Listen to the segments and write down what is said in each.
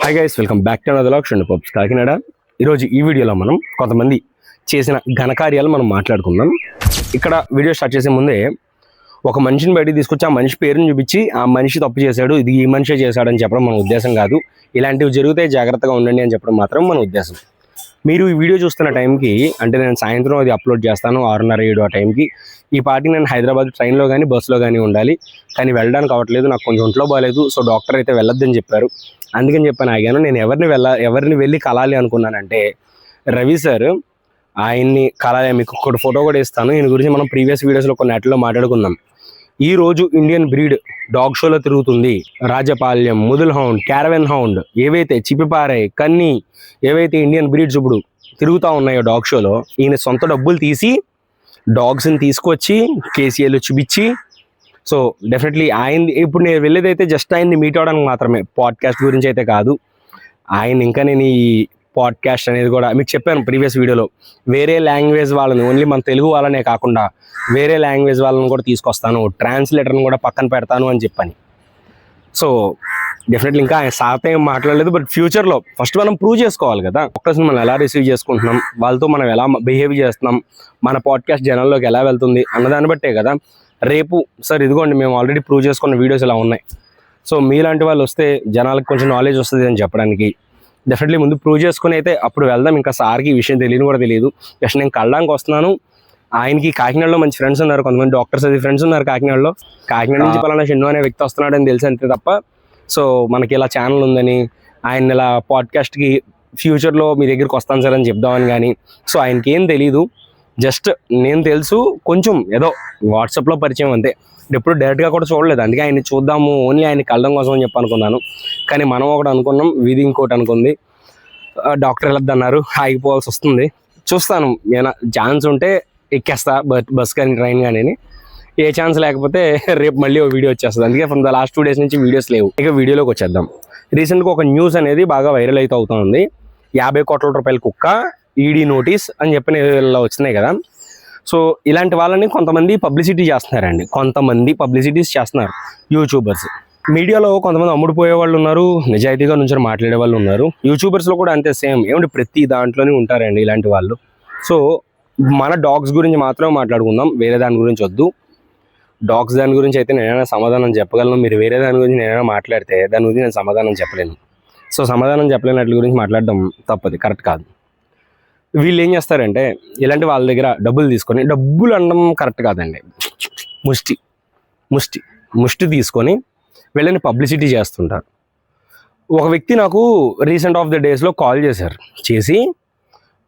Hi guys, welcome back to another vlog pubs Kakinada. ఈరోజు ఈ వీడియోలో మనం కొంతమంది చేసిన ఘనకార్యాలు మనం మాట్లాడుకుందాం. ఇక్కడ వీడియో స్టార్ట్ చేసే ముందే ఒక మనిషిని బయటికి తీసుకొచ్చి ఆ మనిషి పేరుని చూపించి ఆ మనిషి తప్పు చేశాడు, ఇది ఈ మనిషే చేశాడని చెప్పడం మన ఉద్దేశం కాదు. ఇలాంటివి జరిగితే జాగ్రత్తగా ఉండండి అని చెప్పడం మాత్రం మన ఉద్దేశం. మీరు ఈ వీడియో చూస్తున్న టైంకి, అంటే నేను సాయంత్రం అది అప్లోడ్ చేస్తాను 6:30-7 ఆ టైంకి. ఈ పార్టీ నేను హైదరాబాద్ ట్రైన్లో కానీ బస్సులో కానీ ఉండాలి, కానీ వెళ్ళడానికి అవ్వట్లేదు, నాకు కొంచెం ఒంట్లో బాగాలేదు. సో డాక్టర్ అయితే వెళ్ళొద్దని చెప్పారు, అందుకని చెప్పాను ఆగాను. నేను ఎవరిని వెళ్ళి కలాలి అనుకున్నానంటే రవి సార్. ఆయన్ని కలాలి, మీకు ఒక ఫోటో కూడా ఇస్తాను. ఈయన గురించి మనం ప్రీవియస్ వీడియోస్లో కొన్ని వాటిలో మాట్లాడుకుందాం. ఈ రోజు ఇండియన్ బ్రీడ్ డాగ్ షోలో తిరుగుతుంది. రాజపాల్యం, ముదుల్ హౌండ్, క్యారవెన్ హౌండ్, ఏవైతే చిపిపారే, కన్నీ, ఏవైతే ఇండియన్ బ్రీడ్స్ ఇప్పుడు తిరుగుతూ ఉన్నాయో డాగ్ షోలో, ఈయన సొంత డబ్బులు తీసి డాగ్స్ని తీసుకొచ్చి కేసీఏలో చూపించి, సో డెఫినెట్లీ ఆయన ఇప్పుడు నేను వెళ్ళేదైతే జస్ట్ ఆయన్ని మీట్ అవ్వడానికి మాత్రమే, పాడ్కాస్ట్ గురించి అయితే కాదు. ఆయన ఇంకా నేను ఈ పాడ్కాస్ట్ అనేది కూడా మీకు చెప్పాను ప్రీవియస్ వీడియోలో, వేరే లాంగ్వేజ్ వాళ్ళని, ఓన్లీ మన తెలుగు వాళ్ళనే కాకుండా వేరే లాంగ్వేజ్ వాళ్ళని కూడా తీసుకొస్తాను, ట్రాన్స్లేటర్ని కూడా పక్కన పెడతాను అని చెప్పని. సో డెఫినెట్లీ ఇంకా ఆయన సార్తో ఏం మాట్లాడలేదు, బట్ ఫ్యూచర్లో ఫస్ట్ మనం ప్రూవ్ చేసుకోవాలి కదా, డాక్టర్స్ని మనం ఎలా రిసీవ్ చేసుకుంటున్నాం, వాళ్ళతో మనం ఎలా బిహేవ్ చేస్తున్నాం, మన పాడ్కాస్ట్ జనాల్లోకి ఎలా వెళ్తుంది అన్నదాన్ని బట్టే కదా. రేపు సార్ ఇదిగోండి మేము ఆల్రెడీ ప్రూవ్ చేసుకున్న వీడియోస్ ఇలా ఉన్నాయి, సో మీలాంటి వాళ్ళు వస్తే జనాలకు కొంచెం నాలెడ్జ్ వస్తుంది అని చెప్పడానికి డెఫినెట్లీ ముందు ప్రూవ్ చేసుకుని అయితే అప్పుడు వెళ్దాం. ఇంకా సార్కి ఈ విషయం తెలియని కూడా తెలియదు. జస్ట్ నేను కళ్ళడానికి వస్తున్నాను. ఆయనకి కాకినాడలో మంచి ఫ్రెండ్స్ ఉన్నారు, కొంతమంది డాక్టర్స్ అది ఫ్రెండ్స్ ఉన్నారు కాకినాడలో. కాకినాడ నుంచి పలానా షెన్ను అనే వ్యక్తి వస్తున్నాడని తెలిసి అంతే తప్ప, సో మనకి ఇలా ఛానల్ ఉందని, ఆయన ఇలా పాడ్కాస్ట్కి ఫ్యూచర్లో మీ దగ్గరికి వస్తాను సార్ అని చెప్దామని కానీ, సో ఆయనకి ఏం తెలీదు. జస్ట్ నేను తెలుసు కొంచెం ఏదో వాట్సాప్లో పరిచయం అంతే, ఎప్పుడు డైరెక్ట్గా కూడా చూడలేదు. అందుకే ఆయన్ని చూద్దాము, ఓన్లీ ఆయన కళ్ళడం కోసం అని చెప్పి అనుకున్నాను. కానీ మనం ఒకటి అనుకున్నాం, వీధి ఇంకోటి అనుకుంది. డాక్టర్ వెళ్ళొద్దన్నారు, ఆగిపోవాల్సి వస్తుంది. చూస్తాను, ఏమైనా ఛాన్స్ ఉంటే ఎక్కేస్తా బస్ కానీ ట్రైన్ కానీ. ఏ ఛాన్స్ లేకపోతే రేపు మళ్ళీ ఒక వీడియో వచ్చేస్తుంది. అందుకే ఫ్రమ్ ద లాస్ట్ 2 days నుంచి వీడియోస్ లేవు. ఇక వీడియోలోకి వచ్చేద్దాం. రీసెంట్గా ఒక న్యూస్ అనేది బాగా వైరల్ అయితే అవుతుంది. 50 కోట్ల రూపాయల కుక్క, ఈడీ నోటీస్ అని చెప్పిన వచ్చినాయి కదా. సో ఇలాంటి వాళ్ళని కొంతమంది పబ్లిసిటీ చేస్తున్నారండి, కొంతమంది పబ్లిసిటీస్ చేస్తున్నారు యూట్యూబర్స్. మీడియాలో కొంతమంది అమ్ముడుపోయే వాళ్ళు ఉన్నారు, నిజాయితీగా నుంచి మాట్లాడే వాళ్ళు ఉన్నారు. యూట్యూబర్స్లో కూడా అంతే సేమ్, ఏమంటే ప్రతి దాంట్లోనే ఉంటారండి ఇలాంటి వాళ్ళు. సో మన డాగ్స్ గురించి మాత్రమే మాట్లాడుకుందాం, వేరే దాని గురించి వద్దు. డాగ్స్ దాని గురించి అయితే నేనైనా సమాధానం చెప్పగలను, మీరు వేరే దాని గురించి నేనైనా మాట్లాడితే దాని గురించి నేను సమాధానం చెప్పలేను. సో సమాధానం చెప్పలేనట్ల గురించి మాట్లాడడం తప్పది, కరెక్ట్ కాదు. వీళ్ళు ఏం చేస్తారంటే ఇలాంటి వాళ్ళ దగ్గర డబ్బులు తీసుకొని, డబ్బులు అనడం కరెక్ట్ కాదండి, ముష్టి తీసుకొని వీళ్ళని పబ్లిసిటీ చేస్తుంటారు. ఒక వ్యక్తి నాకు రీసెంట్ ఆఫ్ ద డేస్లో కాల్ చేసి,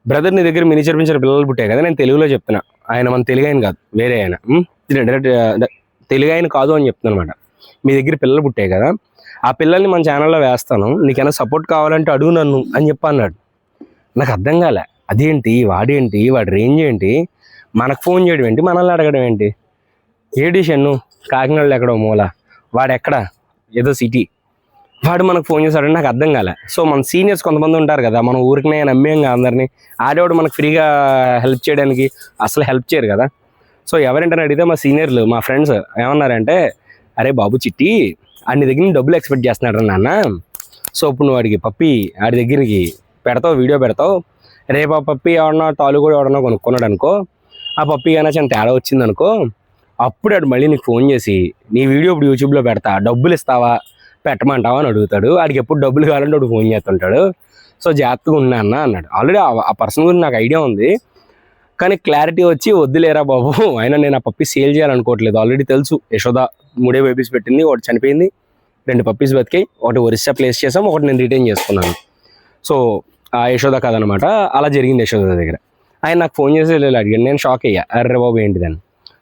బ్రదర్ నీ దగ్గర మినిచర్ పిల్లలు పుట్టాయి కదా, నేను తెలుగులో చెప్తున్నా, ఆయన మన తెలుగు ఆయన కాదు, వేరే ఆయన, డైరెక్ట్ తెలుగు ఆయన కాదు అని చెప్తున్నాను అనమాట. మీ దగ్గర పిల్లలు పుట్టాయి కదా, ఆ పిల్లల్ని మన ఛానల్లో వేస్తాను, నీకైనా సపోర్ట్ కావాలంటే అడుగు నన్ను అని చెప్పి అన్నాడు. నాకు అర్థం కాలే, అదేంటి, వాడి రేంజ్ ఏంటి, మనకు ఫోన్ చేయడం ఏంటి, మనల్ని అడగడం ఏంటి, షెన్ను కాకినాడలో ఎక్కడో మూల, వాడెక్కడ ఏదో సిటీ, వాడు మనకు ఫోన్ చేశాడని నాకు అర్థం కాలే. సో మన సీనియర్స్ కొంతమంది ఉంటారు కదా, మనం ఊరికనే నమ్మేంగా అందరినీ, ఆడేవాడు మనకు ఫ్రీగా హెల్ప్ చేయడానికి అసలు హెల్ప్ చేయరు కదా. సో ఎవరింటని అడిగితే మా సీనియర్లు, మా ఫ్రెండ్స్ ఏమన్నారంటే, అరే బాబు చిట్టి, ఆడి దగ్గర నుంచి డబ్బులు ఎక్స్పెక్ట్ చేస్తున్నాడు నాన్న. సో ఇప్పుడు నువ్వు వాడికి పప్పి ఆడి దగ్గరికి పెడతావు, వీడియో పెడతావు, రేపు ఆ పప్పి ఎవడన్నా తాలు కూడా ఎవడన్నా కొనుక్కున్నాడు అనుకో, ఆ పప్పి కన్నా చిన్న తేడా వచ్చింది అనుకో, అప్పుడు ఆడు మళ్ళీ నీకు ఫోన్ చేసి నీ వీడియో ఇప్పుడు యూట్యూబ్లో పెడతా, డబ్బులు ఇస్తావా, పెట్టమంటావా అని అడుగుతాడు. ఆడికి ఎప్పుడు డబ్బులు కావాలంటే వాడు ఫోన్ చేస్తుంటాడు. సో జాగ్రత్తగా ఉన్నా అన్నాడు. ఆల్రెడీ ఆ పర్సన్ గురించి నాకు ఐడియా ఉంది, కానీ క్లారిటీ వచ్చి వద్దులేరా బాబు, అయినా నేను ఆ పప్పి సేల్ చేయాలనుకోవట్లేదు. ఆల్రెడీ తెలుసు, యశోద 3 బేబీస్ పెట్టింది, ఒకటి చనిపోయింది, 2 పప్పీస్ బతికాయి, ఒకటి ఒరిస్సా ప్లేస్ చేసాం, ఒకటి నేను రిటైన్ చేసుకున్నాను. సో ఆ యశోద కాదనమాట, అలా జరిగింది యశోద దగ్గర. ఆయన నాకు ఫోన్ చేసి అడిగాను, నేను షాక్ అయ్యా, అర్రే బాబు ఏంటిదని.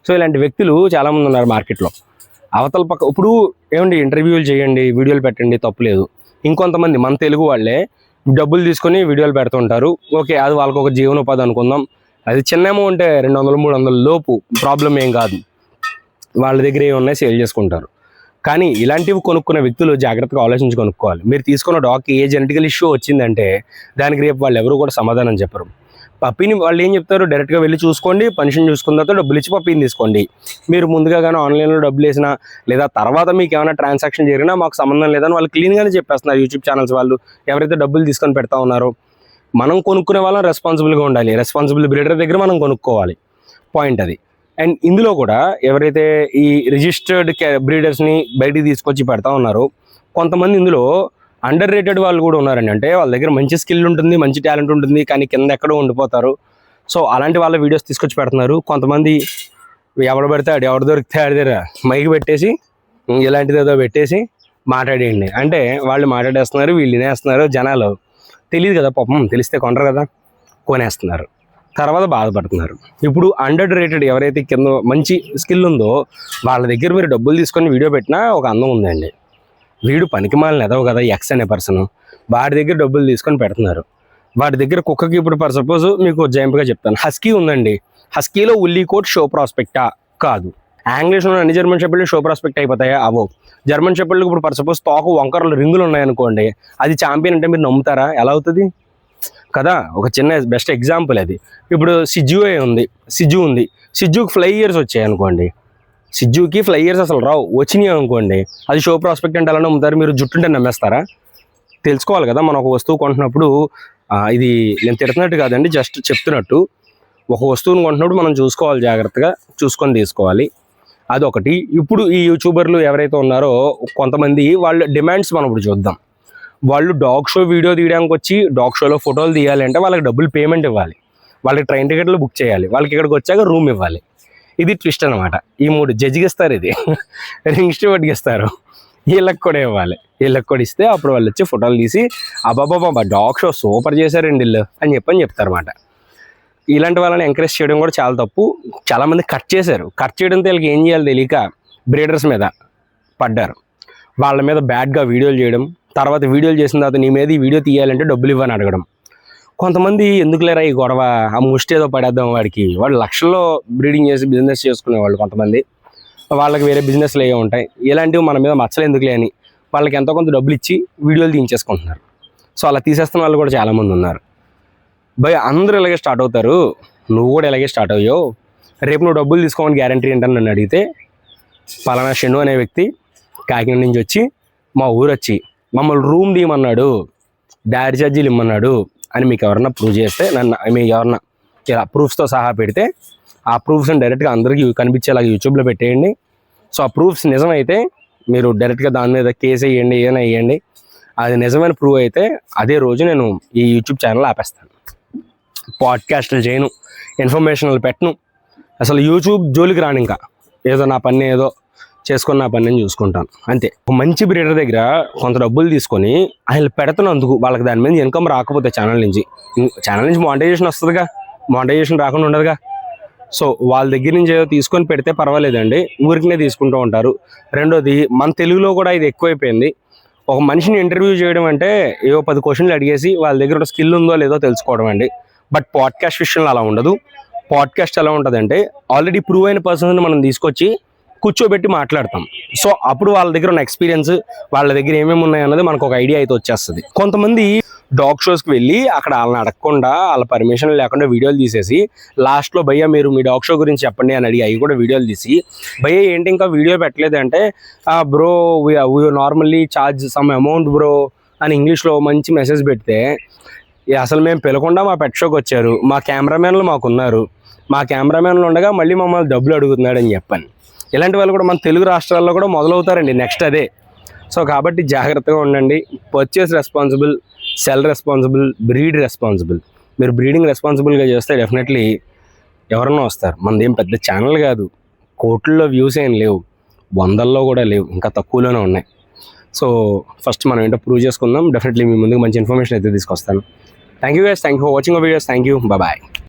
సో ఇలాంటి వ్యక్తులు చాలామంది ఉన్నారు మార్కెట్లో. అవతల పక్క ఇప్పుడు ఏమండి ఇంటర్వ్యూలు చేయండి, వీడియోలు పెట్టండి, తప్పులేదు. ఇంకొంతమంది మన తెలుగు వాళ్ళే డబ్బులు తీసుకొని వీడియోలు పెడుతుంటారు. ఓకే, అది వాళ్ళకి ఒక జీవనోపాధి అనుకుందాం, అది చిన్న అమౌంట్ 200-300 లోపు, ప్రాబ్లం ఏం కాదు, వాళ్ళ దగ్గర ఏమున్నాయి సేల్ చేసుకుంటారు. కానీ ఇలాంటివి కొనుక్కున్న వ్యక్తులు జాగ్రత్తగా ఆలోచించి కొనుక్కోవాలి. మీరు తీసుకున్న డాగ్కి ఏ జెనెటికల్ ఇష్యూ వచ్చిందంటే దానికి రేపు వాళ్ళు ఎవరు కూడా సమాధానం చెప్పరు. పప్పీని వాళ్ళు ఏం చెప్తారు, డైరెక్ట్గా వెళ్ళి చూసుకోండి, పనిషన్ చూసుకున్న తర్వాత డబ్బులు ఇచ్చి పప్పీని తీసుకోండి. మీరు ముందుగా కానీ ఆన్లైన్లో డబ్బులు వేసినా లేదా తర్వాత మీకు ఏమైనా ట్రాన్సాక్షన్ జరిగినా మాకు సంబంధం లేదని వాళ్ళు క్లీన్గానే చెప్పేస్తున్నారు యూట్యూబ్ ఛానల్స్ వాళ్ళు. ఎవరైతే డబ్బులు తీసుకొని పెడతా ఉన్నారో మనం కొనుక్కునే వాళ్ళం రెస్పాన్సిబుల్గా ఉండాలి. రెస్పాన్సిబుల్ బ్రీడర్ దగ్గర మనం కొనుక్కోవాలి, పాయింట్ అది. అండ్ ఇందులో కూడా ఎవరైతే ఈ రిజిస్టర్డ్ బ్రీడర్స్ని బయటికి తీసుకొచ్చి పెడతా ఉన్నారో కొంతమంది ఇందులో అండర్ రేటెడ్ వాళ్ళు కూడా ఉన్నారండి. అంటే వాళ్ళ దగ్గర మంచి స్కిల్ ఉంటుంది, మంచి టాలెంట్ ఉంటుంది, కానీ కింద ఎక్కడో ఉండిపోతారు. సో అలాంటి వాళ్ళ వీడియోస్ తీసుకొచ్చి పెడుతున్నారు. కొంతమంది ఎవడు పెడతాడు, ఎవడు దొరికితే ఆడి దగ్గర మైక్ పెట్టేసి ఇలాంటిది ఏదో పెట్టేసి మాట్లాడేయండి అంటే వాళ్ళు మాట్లాడేస్తున్నారు, వీళ్ళు వినేస్తున్నారు. జనాలు తెలియదు కదా పాపం, తెలిస్తే కొనరు కదా, కొనేస్తున్నారు, తర్వాత బాధపడుతున్నారు. ఇప్పుడు అండర్ రేటెడ్ ఎవరైతే కింద మంచి స్కిల్ ఉందో వాళ్ళ దగ్గర మీరు డబ్బులు తీసుకొని వీడియో పెట్టినా ఒక అందం ఉందండి. వీడు పనికిమాలిన ఎదవ కదా ఎక్స్ అనే పర్సన్, వాడి దగ్గర డబ్బులు తీసుకొని పెడుతున్నారు. వాడి దగ్గర కుక్కకి ఇప్పుడు ఫర్ సపోజ్ మీకు జంప్గా చెప్తాను, హస్కీ ఉందండి. హస్కీలో ఉల్లీ కోట్ షో ప్రాస్పెక్టా? కాదు. ఇంగ్లీష్లో అన్ని జర్మన్ షెపర్డ్లు షో ప్రాస్పెక్ట్ అయిపోతాయా? అవో. జర్మన్ షెపర్డ్లు ఇప్పుడు ఫర్ సపోజ్ తోక వంకరలు రింగులు ఉన్నాయనుకోండి, అది ఛాంపియన్ అంటే మీరు నమ్ముతారా? ఎలా అవుతుంది కదా. ఒక చిన్న బెస్ట్ ఎగ్జాంపుల్ అది. ఇప్పుడు సిజ్జు ఉంది, సిజ్జుకి ఫ్లై ఇయర్స్ వచ్చాయి అనుకోండి, సిజ్జుకి ఫ్లై ఇయర్స్ అసలు రావు, వచ్చినాయి అనుకోండి, అది షో ప్రాస్పెక్ట్ అంటే ఎలా నమ్ముతారు మీరు? జుట్టుంటే నమ్మేస్తారా? తెలుసుకోవాలి కదా. మనం ఒక వస్తువు కొంటున్నప్పుడు ఇది నేను తిడుతున్నట్టు కాదండి, జస్ట్ చెప్తున్నట్టు. ఒక వస్తువుని కొంటున్నప్పుడు మనం చూసుకోవాలి, జాగ్రత్తగా చూసుకొని తీసుకోవాలి. అదొకటి. ఇప్పుడు ఈ యూట్యూబర్లు ఎవరైతే ఉన్నారో కొంతమంది వాళ్ళ డిమాండ్స్ మనం ఇప్పుడు చూద్దాం. వాళ్ళు డాగ్ షో వీడియో తీయడానికి వచ్చి డాగ్ షోలో ఫోటోలు తీయాలి అంటే వాళ్ళకి డబ్బులు పేమెంట్ ఇవ్వాలి, వాళ్ళకి ట్రైన్ టికెట్లు బుక్ చేయాలి, వాళ్ళకి ఇక్కడికి వచ్చాక రూమ్ ఇవ్వాలి. ఇది ట్విస్ట్ అనమాట. ఈ 3 జడ్జికి ఇస్తారు, ఇది రింగ్ స్టూవర్ట్కి ఇస్తారు, వీళ్ళకి కూడా ఇవ్వాలి. వీళ్ళకి కూడా ఇస్తే అప్పుడు వాళ్ళు వచ్చి ఫోటోలు తీసి అబ్బాబాబా డాగ్ షో సూపర్ చేశారండి వీళ్ళు అని చెప్తారన్నమాట. ఇలాంటి వాళ్ళని ఎంకరేజ్ చేయడం కూడా చాలా తప్పు. చాలామంది కట్ చేయడంతో వీళ్ళకి ఏం చేయాలో తెలియక బ్రీడర్స్ మీద పడ్డారు. వాళ్ళ మీద బ్యాడ్గా వీడియోలు చేయడం, తర్వాత వీడియోలు చేసిన తర్వాత నీ మీద ఈ వీడియో తీయాలంటే డబ్బులు ఇవ్వని అడగడం. కొంతమంది ఎందుకు లేరా ఈ గొడవ, ఆ ముష్టి ఏదో పడేద్దాం వాడికి, వాళ్ళు లక్షల్లో బ్రీడింగ్ చేసి బిజినెస్ చేసుకునేవాళ్ళు. కొంతమంది వాళ్ళకి వేరే బిజినెస్లు ఏవో ఉంటాయి, ఇలాంటివి మన మీద మచ్చలు ఎందుకులే అని వాళ్ళకి ఎంతో కొంత డబ్బులు ఇచ్చి వీడియోలు తీయించేసుకుంటున్నారు. సో అలా తీసేస్తున్న వాళ్ళు కూడా చాలామంది ఉన్నారు. భయ్ అందరూ ఇలాగే స్టార్ట్ అవుతారు, నువ్వు కూడా ఇలాగే స్టార్ట్ అయ్యావు. రేపు నువ్వు డబ్బులు తీసుకోమని గ్యారంటీ ఏంటని నన్ను అడిగితే, పలానా షెను అనే వ్యక్తి కాకినాడ నుంచి వచ్చి మా ఊరు వచ్చి మమ్మల్ని రూమ్ తీయమన్నాడు, డాడీ ఛార్జీలు ఇమ్మన్నాడు అని మీకు ఎవరన్నా ప్రూవ్ చేస్తే, మీకు ఎవరన్నా ఇలా ప్రూఫ్స్తో సహా పెడితే ఆ ప్రూఫ్స్ని డైరెక్ట్గా అందరికీ కనిపించేలాగా యూట్యూబ్లో పెట్టేయండి. సో ఆ ప్రూఫ్స్ నిజమైతే మీరు డైరెక్ట్గా దాని మీద కేసు వేయండి, ఏదైనా వేయండి. అది నిజమైన ప్రూవ్ అయితే అదే రోజు నేను ఈ యూట్యూబ్ ఛానల్ ఆపేస్తాను. పాడ్కాస్ట్లు చేయను, ఇన్ఫర్మేషన్లు పెట్టను, అసలు యూట్యూబ్ జోలికి రాను. ఇంకా ఏదో నా పని ఏదో చేసుకొని నా పని నేను చూసుకుంటాను అంతే. మంచి బ్రీడర్ దగ్గర కొంత డబ్బులు తీసుకొని ఆయన పెడుతున్నందుకు వాళ్ళకి దాని మీద ఇన్కమ్ రాకపోతే ఛానల్ నుంచి మానిటైజేషన్ వస్తుందిగా, మానిటైజేషన్ రాకుండా ఉండదుగా. సో వాళ్ళ దగ్గర నుంచి ఏదో తీసుకొని పెడితే పర్వాలేదండి, ఊరికినే తీసుకుంటూ ఉంటారు. రెండోది, మన తెలుగులో కూడా ఇది ఎక్కువైపోయింది. ఒక మనిషిని ఇంటర్వ్యూ చేయడం అంటే ఏవో 10 క్వశ్చన్లు అడిగేసి వాళ్ళ దగ్గర స్కిల్ ఉందో లేదో తెలుసుకోవడం అండి. బట్ పాడ్కాస్ట్ విషయంలో అలా ఉండదు. పాడ్కాస్ట్ ఎలా ఉంటుందంటే ఆల్రెడీ ప్రూవ్ అయిన పర్సన్ని మనం తీసుకొచ్చి కూర్చోబెట్టి మాట్లాడతాం. సో అప్పుడు వాళ్ళ దగ్గర ఉన్న ఎక్స్పీరియన్స్, వాళ్ళ దగ్గర ఏమేమి ఉన్నాయన్నది మనకు ఒక ఐడియా అయితే వచ్చేస్తుంది. కొంతమంది డాగ్ షోస్కి వెళ్ళి అక్కడ వాళ్ళని అడగకుండా, వాళ్ళ పర్మిషన్ లేకుండా వీడియోలు తీసేసి లాస్ట్లో భయ్య మీరు మీ డాగ్ షో గురించి చెప్పండి అని అడిగి అవి కూడా వీడియోలు తీసి, భయ్య ఏంటి ఇంకా వీడియో పెట్టలేదు అంటే, bro we normally charge some amount bro అని ఇంగ్లీష్లో మంచి మెసేజ్ పెడితే, అసలు మేము పిలకుండా మా పెట్ షోకి వచ్చారు, మా కెమెరామెన్లు మాకున్నారు, మా కెమెరామెన్లు ఉండగా మళ్ళీ మమ్మల్ని డబ్బులు అడుగుతున్నాడు అని చెప్పాను. ఇలాంటి వాళ్ళు కూడా మన తెలుగు రాష్ట్రాల్లో కూడా మొదలవుతారండి నెక్స్ట్ అదే. సో కాబట్టి జాగ్రత్తగా ఉండండి. Purchase responsible, cell responsible, breed responsible. మీరు బ్రీడింగ్ రెస్పాన్సిబుల్గా చేస్తే డెఫినెట్లీ ఎవరన్నా వస్తారు. మనదేం పెద్ద ఛానల్ కాదు, కోట్లలో వ్యూస్ ఏం లేవు, 100ల్లో కూడా లేవు, ఇంకా తక్కువలోనే ఉన్నాయి. సో ఫస్ట్ మనం ఏంటో ప్రూవ్ చేసుకుందాం. డెఫినెట్లీ మీ ముందుకు మంచి ఇన్ఫర్మేషన్ అయితే తీసుకొస్తాను. Thank you guys, thank you for watching our videos. Thank you, bye.